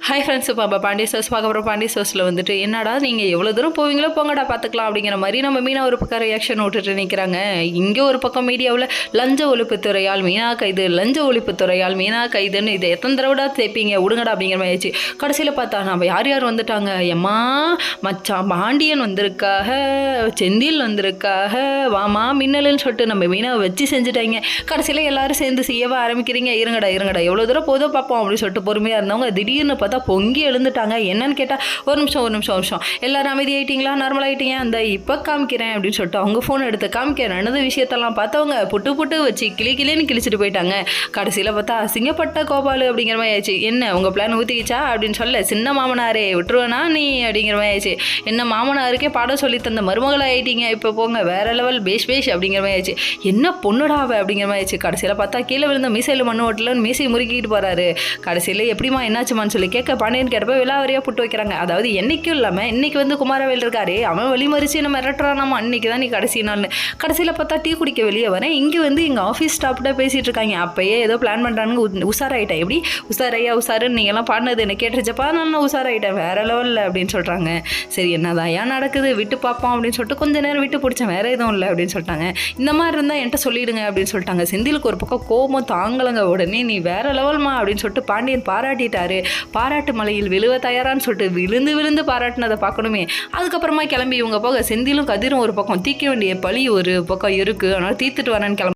Hi friends, இப்போ நம்ம Pandya source பார்க்க போகிறோம். பாண்டிய சோர்ஸில் வந்துட்டு என்னடா நீங்கள் எவ்வளோ தூரம் போவீங்களோ போங்கடா பார்த்துக்கலாம் அப்படிங்கிற மாதிரி நம்ம மீனா ஒரு பக்கம் ரியாக்ஷன் விட்டுட்டு நிற்கிறாங்க. இங்கே ஒரு பக்கம் மீடியாவில் லஞ்ச ஒழிப்புத்துறையால் மீனா கைது, லஞ்ச ஒழிப்புத்துறையால் மீனா கைதுன்னு இது எத்தனை தடவை தேய்ப்பீங்க விடுங்கடா அப்படிங்கிற மாதிரி ஆயிடுச்சு. கடைசியில் பார்த்தா நம்ம யார் யார் வந்துட்டாங்க, எம்மா மச்சான் பாண்டியன் வந்திருக்காக, செந்தில் வந்திருக்காக, வாமா மின்னலுன்னு சொல்லிட்டு நம்ம மீனாவை வச்சு செஞ்சுட்டாங்க. கடைசியில் எல்லாரும் சேர்ந்து செய்யவா ஆரம்பிக்கிறீங்க. இருங்கடா எவ்வளோ தூரம் போதோ பார்ப்போம் அப்படின்னு சொல்லிட்டு பொறுமையாக இருந்தவங்க திடீர்னு பார்த்தா பொங்கி எழுந்துட்டாங்க. என்னன்னு கேட்டால் ஒரு நிமிஷம் எல்லாரும் அமைதியாயிட்டீங்களா, நார்மல் ஆகிட்டீங்க, அந்த இப்போ காமிக்கிறேன் அப்படின்னு சொல்லிட்டு அவங்க ஃபோன் எடுத்து காமிக்கிறேன். நடந்த விஷயத்தெல்லாம் பார்த்தவங்க புட்டு வச்சு கிளின்னு கிழிச்சிட்டு போயிட்டாங்க. கடைசியில் பார்த்தா அசிங்கப்பட்ட கோபாலு அப்படிங்கிற மாதிரி ஆயிடுச்சு. என்ன உங்கள் பிளான் ஊற்றிக்கிச்சா அப்படின்னு சொல்ல, சின்ன மாமனாரே விட்டுருவேனா நீ அப்படிங்கிற மாதிரி ஆயிடுச்சு. என்ன மாமனாருக்கே பாடம் சொல்லி தந்த மருமகளை ஆகிட்டீங்க, இப்போ போங்க வேற லெவல் பேஷ் அப்படிங்கிற மாதிரி ஆயிடுச்சு. என்ன பொண்ணுடாவை அப்படிங்கிற மாதிரி ஆயிடுச்சு. கடைசியில் பார்த்தா கீழே விழுந்த மீசையில் மண்ணு ஓட்டலன்னு மீசை முறுக்கிட்டு போகிறாரு. கடைசியில் எப்படிமா என்னாச்சுமான்னு சொல்லி கேட்க பாண்டியன் கேட்டப்ப விலாவரியாக புட்டு வைக்கிறாங்க. அதாவது என்னைக்கும் இல்லாமல் இன்னைக்கு வந்து குமாரவேல் இருக்காரு, அவன் வழிமறிச்சு நம்ம மிரட்டுறானாமா, அன்னைக்கு தான் நீ கடைசி நாள்னு. கடைசியில் பார்த்தா டீ குடிக்க வெளியே வரேன், இங்கே வந்து எங்கள் ஆஃபீஸ் ஸ்டாஃப்ட பேசிகிட்டு இருக்காங்க. அப்பயே ஏதோ பிளான் பண்ணுறானுங்க. உஷாராயிட்டேன். எப்படி உஷாருன்னு நீங்கள்லாம் பாடினது என்ன கேட்டுருச்சப்பா, நான் உஷாராயிட்டேன் வேற லெவலில் அப்படின்னு சொல்கிறாங்க. சரி என்னதான் ஏன் நடக்குது விட்டு பார்ப்போம் அப்படின்னு சொல்லிட்டு கொஞ்ச நேரம் விட்டு பிடிச்சேன், வேற எதுவும் இல்லை அப்படின்னு சொல்லிட்டாங்க. இந்த மாதிரி இருந்தால் என்கிட்ட சொல்லிடுங்க அப்படின்னு சொல்லிட்டாங்க. செந்திலுக்கு ஒரு பக்கம் கோபம் தாங்கலங்க. உடனே நீ வேற லெவல்மா அப்படின்னு சொல்லிட்டு பாண்டியன் பாராட்டிட்டாரு. பாராட்டு மலையில் விழுவ தயாரான்னு சொல்லிட்டு விழுந்து பாராட்டினதை பார்க்கணுமே. அதுக்கப்புறமா கிளம்பி இவங்க போக செந்திலும் கதிரும் ஒரு பக்கம் தீக்க வேண்டிய பழி ஒரு பக்கம் இருக்குது, அதனால் தீர்த்துட்டு வரேன்னு கிளம்பி